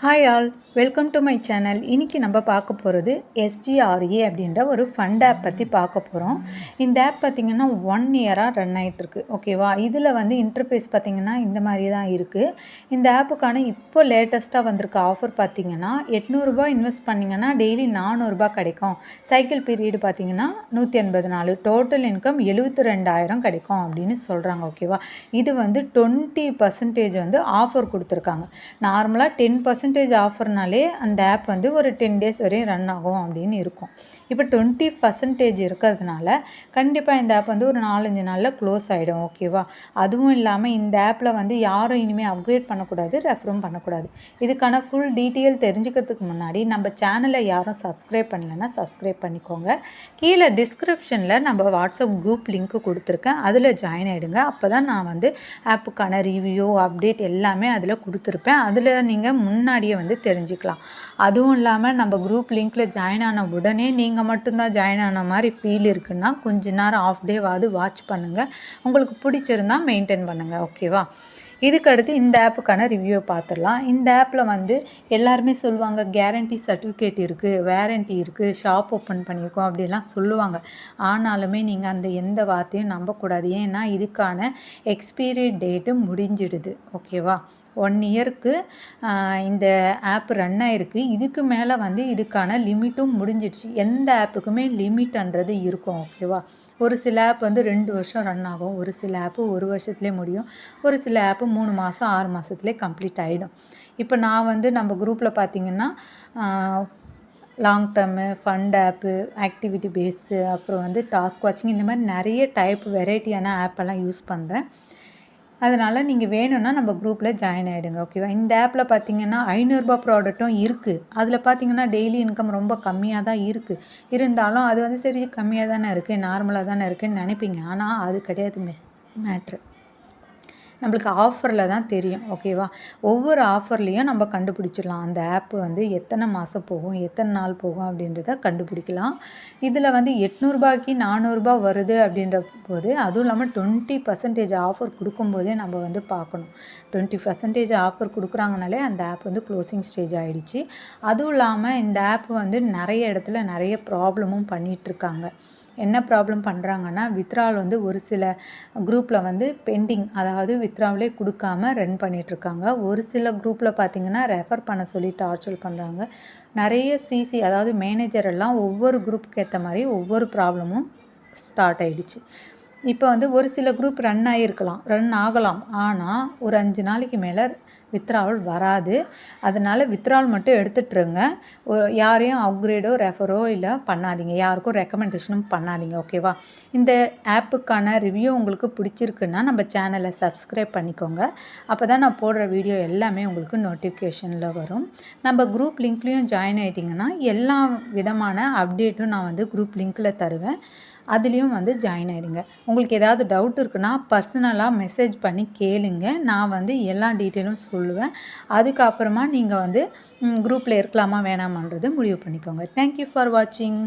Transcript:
Hi all, welcome to my channel. இன்றைக்கி நம்ம பார்க்க போகிறது SGRE அப்படின்ற ஒரு ஃபண்ட் ஆப் பற்றி பார்க்க போகிறோம். இந்த ஆப் பார்த்திங்கன்னா 1 இயராக ரன் ஆகிட்டுருக்கு. ஓகேவா? இதில் வந்து இன்டர்ஃபேஸ் பார்த்திங்கன்னா இந்த மாதிரி தான் இருக்குது. இந்த ஆப்புக்கான இப்போ லேட்டஸ்ட்டாக வந்திருக்க ஆஃபர் பார்த்திங்கன்னா ரூ. 800 இன்வெஸ்ட் பண்ணிங்கன்னா டெய்லி ரூ. 400 கிடைக்கும். சைக்கிள் பீரியடு பார்த்திங்கன்னா 180 நாள், டோட்டல் இன்கம் 72,000 கிடைக்கும் அப்படின்னு சொல்கிறாங்க. ஓகேவா? இது வந்து 20% வந்து ஆஃபர் கொடுத்துருக்காங்க. நார்மலாக 10% ஆஃபர்னாலே அந்த ஆப் வந்து ஒரு 10 டேஸ் வரையும் ரன் ஆகும் அப்படின்னு இருக்கும். இப்போ 20% இருக்கிறதுனால கண்டிப்பாக இந்த ஆப் வந்து ஒரு 4-5 நாளில் க்ளோஸ் ஆகிடும். ஓகேவா? அதுவும் இல்லாமல் இந்த ஆப்பில் வந்து யாரும் இனிமேல் அப்கிரேட் பண்ணக்கூடாது, ரெஃபரும் பண்ணக்கூடாது. இதுக்கான ஃபுல் டீட்டெயில் தெரிஞ்சுக்கிறதுக்கு முன்னாடி நம்ம சேனலை யாரும் சப்ஸ்கிரைப் பண்ணலைன்னா சப்ஸ்கிரைப் பண்ணிக்கோங்க. கீழே டிஸ்கிரிப்ஷனில் நம்ம வாட்ஸ்அப் குரூப் லிங்க்கு கொடுத்துருக்கேன், அதில் ஜாயின் ஆகிடுங்க. அப்போ தான் நான் வந்து ஆப்புக்கான ரிவ்யூ அப்டேட் எல்லாமே அதில் கொடுத்துருப்பேன். அதில் நீங்கள் முன்னாடியே வந்து தெரிஞ்சுக்கலாம். அதுவும் இல்லாமல் நம்ம குரூப் லிங்க்கில் ஜாயின் ஆன உடனே நீங்கள் மட்டும்தான் ஜாயின் ஆன மாதிரி ஃபீல் இருக்குன்னா கொஞ்ச நேரம் ஆஃப் டேவாவது வாட்ச் பண்ணுங்கள். உங்களுக்கு பிடிச்சிருந்தா மெயின்டைன் பண்ணுங்கள். ஓகேவா? இதுக்கடுத்து இந்த ஆப்புக்கான ரிவ்யூவை பார்த்துடலாம். இந்த ஆப்பில் வந்து எல்லாருமே சொல்லுவாங்க கேரண்டி சர்டிஃபிகேட் இருக்குது, வேரண்டி இருக்குது, ஷாப் ஓப்பன் பண்ணியிருக்கோம் அப்படிலாம் சொல்லுவாங்க. ஆனாலுமே நீங்கள் அந்த எந்த வார்த்தையும் நம்பக்கூடாது. ஏன்னா இதுக்கான எக்ஸ்பீரி டேட்டு முடிஞ்சிடுது. ஓகேவா? 1 இயருக்கு இந்த ஆப் ரன் ஆகிருக்கு. இதுக்கு மேலே வந்து இதுக்கான லிமிட்டும் முடிஞ்சிடுச்சு. எந்த ஆப்புக்குமே லிமிட்ன்றது இருக்கும். ஓகேவா? ஒரு சில ஆப் வந்து 2 வருஷம் ரன் ஆகும், ஒரு சில ஆப்பு 1 வருஷத்துலேயே முடியும், ஒரு சில ஆப்பு 3 மாதம் 6 மாதத்துலேயே கம்ப்ளீட் ஆகிடும். இப்போ நான் வந்து நம்ம குரூப்பில் பார்த்திங்கன்னா லாங் டேர்மு, ஃபண்ட் ஆப்பு, ஆக்டிவிட்டி பேஸு, அப்புறம் வந்து டாஸ்க் வாட்சிங், இந்த மாதிரி நிறைய டைப் வெரைட்டியான ஆப்பெல்லாம் யூஸ் பண்ணுறேன். அதனால் நீங்கள் வேணும்னா நம்ம குரூப்பில் ஜாயின் ஆகிடுங்க. ஓகேவா? இந்த ஆப்பில் பார்த்திங்கன்னா ரூ. 500 ப்ராடக்ட்டும் இருக்குது. அதில் பார்த்திங்கன்னா டெய்லி இன்கம் ரொம்ப கம்மியாக தான் இருக்குது. இருந்தாலும் அது வந்து சரி கம்மியாக தானே இருக்குது, நார்மலாக தானே இருக்குதுன்னு நினைப்பீங்க. ஆனால் அது கிடையாது மேட்ரு. நம்மளுக்கு ஆஃபரில் தான் தெரியும். ஓகேவா? ஒவ்வொரு ஆஃபர்லேயும் நம்ம கண்டுபிடிச்சிடலாம் அந்த ஆப் வந்து எத்தனை மாதம் போகும், எத்தனை நாள் போகும் அப்படின்றத கண்டுபிடிக்கலாம். இதில் வந்து ரூ. 800 வருது அப்படின்ற போது, அதுவும் இல்லாமல் 20% ஆஃபர் கொடுக்கும்போதே நம்ம வந்து பார்க்கணும். 20% ஆஃபர் கொடுக்குறாங்கனாலே அந்த ஆப் வந்து க்ளோசிங் ஸ்டேஜ் ஆகிடுச்சு. அதுவும் இல்லாமல் இந்த ஆப் வந்து நிறைய இடத்துல நிறைய ப்ராப்ளமும் பண்ணிகிட்ருக்காங்க. என்ன ப்ராப்ளம் பண்ணுறாங்கன்னா, வித்ட்ராவல் வந்து ஒரு சில குரூப்பில் வந்து பெண்டிங், அதாவது வித்ட்ராவலே கொடுக்காம ரன் பண்ணிகிட்ருக்காங்க. ஒரு சில குரூப்பில் பார்த்திங்கன்னா ரெஃபர் பண்ண சொல்லி டார்ச்சர் பண்ணுறாங்க. நிறைய சிசி, அதாவது மேனேஜர் எல்லாம் ஒவ்வொரு குரூப்புக்கு ஏற்ற மாதிரி ஒவ்வொரு ப்ராப்ளமும் ஸ்டார்ட் ஆகிடுச்சு. இப்போ வந்து ஒரு சில குரூப் ரன் ஆகலாம், ஆனால் ஒரு 5 நாளைக்கு மேலே வித்ட்ராவல் வராது. அதனால் வித்ட்ராவல் மட்டும் எடுத்துகிட்ருங்க. யாரையும் அப்கிரேடோ ரெஃபரோ இல்லை பண்ணாதீங்க, யாருக்கும் ரெக்கமெண்டேஷனும் பண்ணாதீங்க. ஓகேவா? இந்த ஆப்புக்கான ரிவ்யூ உங்களுக்கு பிடிச்சிருக்குன்னா நம்ம சேனலை சப்ஸ்கிரைப் பண்ணிக்கோங்க. அப்போ தான் நான் போடுற வீடியோ எல்லாமே உங்களுக்கு நோட்டிஃபிகேஷனில் வரும். நம்ம குரூப் லிங்க்லேயும் ஜாயின் ஆகிட்டிங்கன்னா எல்லா விதமான அப்டேட்டும் நான் வந்து குரூப் லிங்க்கில் தருவேன். அதுலேயும் வந்து ஜாயின் ஆகிடுங்க. உங்களுக்கு ஏதாவது டவுட் இருக்குன்னா பர்சனலாக மெசேஜ் பண்ணி கேளுங்க. நான் வந்து எல்லா டீட்டெயிலும் சொல்லுவேன். அதுக்கப்புறமா நீங்கள் வந்து குரூப்பில் இருக்கலாமா வேணாமான்றது முடிவு பண்ணிக்கோங்க. தேங்க்யூ ஃபார் வாட்சிங்.